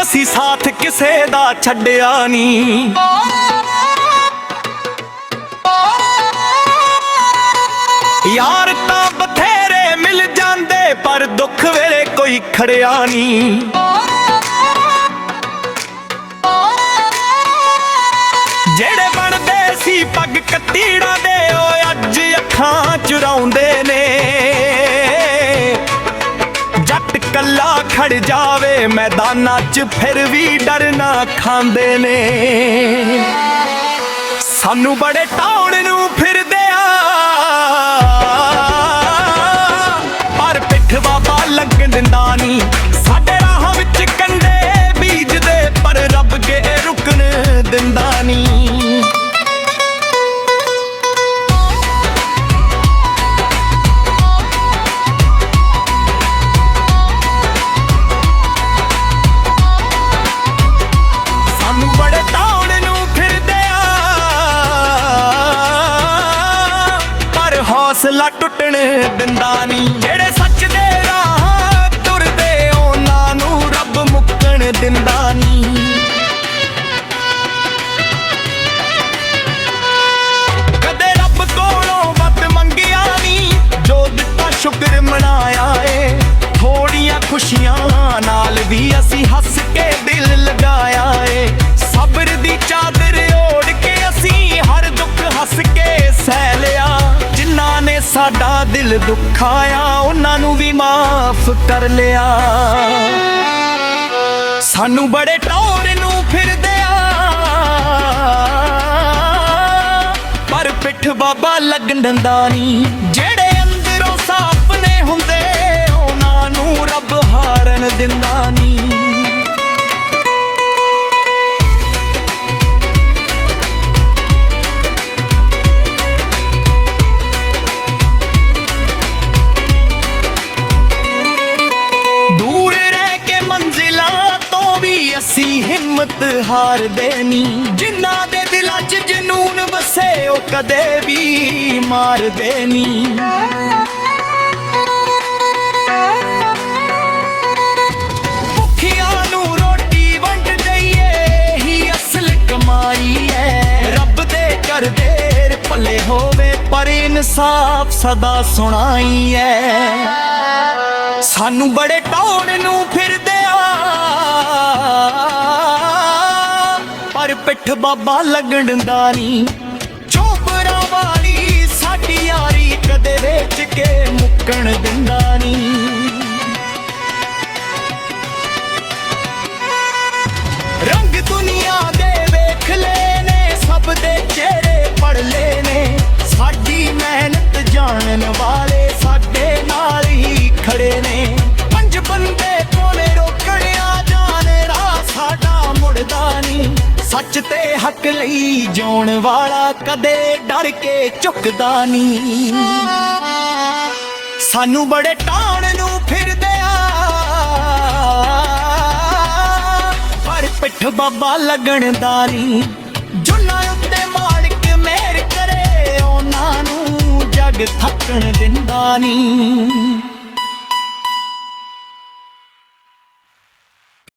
ਅਸੀਂ ਸਾਥ ਕਿਸੇ ਦਾ ਛੱਡਿਆ ਨਹੀਂ। ਯਾਰ ਤਾਂ ਬਥੇਰੇ ਮਿਲ ਜਾਂਦੇ ਪਰ ਦੁੱਖ ਵੇਲੇ ਕੋਈ ਖੜਿਆ ਨਹੀਂ। ਜਿਹੜੇ ਬਣਦੇ ਸੀ ਪੱਗ ਕੱਤੀੜਾਂ ਦੇ ਉਹ ਅੱਜ ਅੱਖਾਂ ਚੁਰਾਉਂਦੇ ਨੇ। ਜੱਟ ਕੱਲਾ ਖੜ ਜਾਵੇ ਮੈਦਾਨਾਂ 'ਚ ਫਿਰ ਵੀ ਡਰ ਨਾ ਖਾਂਦੇ ਨੇ। ਸਾਨੂੰ ਬੜੇ ਟਾਉਣ ਨੂੰ ਫਿਰਦੇ ਆ ਪਰ ਪਿੱਠ ਬਾਬਾ ਲੱਗਣ ਦਿੰਦਾ ਨਹੀਂ। ਸਾਡੇ ਰਾਹਾਂ ਵਿੱਚ ਕੰਡੇ ਬੀਜਦੇ ਪਰ ਰੱਬ ਕੇ ਰੁਕਣ ਦਿੰਦਾ ਨਹੀਂ। ਸਾਨੂੰ ਬੜੇ ਟਾਉਣ ਨੂੰ ਫਿਰਦੇ ਆ ਪਰ ਹੌਸਲਾ ਟੁੱਟਣ ਦਿੰਦਾ ਨਹੀਂ। ਜਿਹੜੇ ਸੱਚ ਦੇ ਰਾਹ ਤੁਰਦੇ ਉਹਨਾਂ ਨੂੰ ਰੱਬ ਮੁੱਕਣ ਦਿੰਦਾ ਨਹੀਂ। ਕਦੇ ਰੱਬ ਕੋਲੋਂ ਵੱਧ ਮੰਗਿਆ ਨਹੀਂ, ਜੋ ਦਿੱਤਾ ਸ਼ੁਕਰ ਮਨਾਇਆ ਏ। ਥੋੜੀਆਂ ਖੁਸ਼ੀਆਂ ਨਾਲ ਵੀ ਅਸੀਂ ਹੱਸ ਕੇ ਦਿਲ ਲਗਾਇਆ ਏ। ਸਬਰ ਦੀ ਚਾਦਰ ਓੜ ਕੇ ਅਸੀਂ ਹਰ ਦੁੱਖ ਹੱਸ ਕੇ ਸਹਿ ਲਿਆ। ਜਿਨ੍ਹਾਂ ਨੇ ਸਾਡਾ ਦਿਲ ਦੁਖਾਇਆ ਉਹਨਾਂ ਨੂੰ ਵੀ ਮਾਫ ਕਰ ਲਿਆ। ਸਾਨੂੰ ਬੜੇ ਟੌਰ ਨੂੰ ਫਿਰਦੇ ਆ ਪਰ ਪਿੱਠ ਬਾਬਾ ਲੱਗਣ ਦਿੰਦਾ ਨਹੀਂ। ਜਿਹੜੇ ਅੰਦਰੋਂ ਸਾਫ਼ ਨੇ ਹੁੰਦੇ ਉਹਨਾਂ ਨੂੰ ਰੱਬ ਹਾਰਨ ਦਿੰਦਾ ਨਹੀਂ। ਅਸੀਂ ਹਿੰਮਤ ਹਾਰਦੇ ਨਹੀਂ। ਜਿਨ੍ਹਾਂ ਦੇ ਦਿਲਾਂ 'ਚ ਜਨੂਨ ਵਸੇ ਉਹ ਕਦੇ ਵੀ ਮਾਰਦੇ ਨਹੀਂ। ਭੁੱਖਿਆਂ ਨੂੰ ਰੋਟੀ ਵੰਡ ਦਈਏ ਹੀ ਅਸਲ ਕਮਾਈ ਹੈ। ਰੱਬ ਦੇ ਘਰ ਦੇਰ ਭਲੇ ਹੋਵੇ ਪਰ ਇਨਸਾਫ ਸਦਾ ਸੁਣਾਈ ਹੈ। ਸਾਨੂੰ ਬੜੇ ਟੌਣ ਨੂੰ ਫਿਰਦੇ ਪਰ ਪਿੱਠ ਬਾਬਾ ਲੱਗਣ ਦਾ ਨਹੀਂ। ਚੋਬਰਾਂ ਵਾਲੀ ਸਾਡੀ ਯਾਰੀ ਕਦੇ ਵੇਚ ਕੇ ਮੁੱਕਣ ਦਿੰਦਾ ਨਹੀਂ। ਰੰਗ ਦੁਨੀਆ ਦੇ ਵੇਖ ਲਏ ਨੇ, ਸਭ ਦੇ ਚਿਹਰੇ ਪੜ ਲਏ ਨੇ। ਸਾਡੀ ਮਿਹਨਤ ਜਾਣਨ ਵਾਲੇ ਸਾਡੇ ਨਾਲ ਹੀ ਖੜੇ ਨੇ। ਪੰਜ ਬੰਦੇ ਕੋਲੇ ਰੋਕਣਿਆ ਜਾਣੇ ਰਾਹ ਸਾਡਾ ਮੁੜਦਾ ਨਹੀਂ। ਸੱਚ ਤੇ ਹੱਕ ਲਈ ਜਿਉਣ ਵਾਲਾ ਕਦੇ ਡਰ ਕੇ ਝੁਕਦਾ ਨਹੀਂ। ਸਾਨੂੰ ਬੜੇ ਟਾਣ ਨੂੰ ਫਿਰਦੇ ਆ ਪਰ ਪਿੱਠ ਬਾਬਾ ਲੱਗਣ ਦਾ ਨਹੀਂ। ਜੁਨਾਂ ਉੱਤੇ ਮਾਲਕ ਮਿਹਰ ਕਰੇ ਉਹਨਾਂ ਨੂੰ ਜੱਗ ਥੱਕਣ ਦਿੰਦਾ ਨਹੀਂ।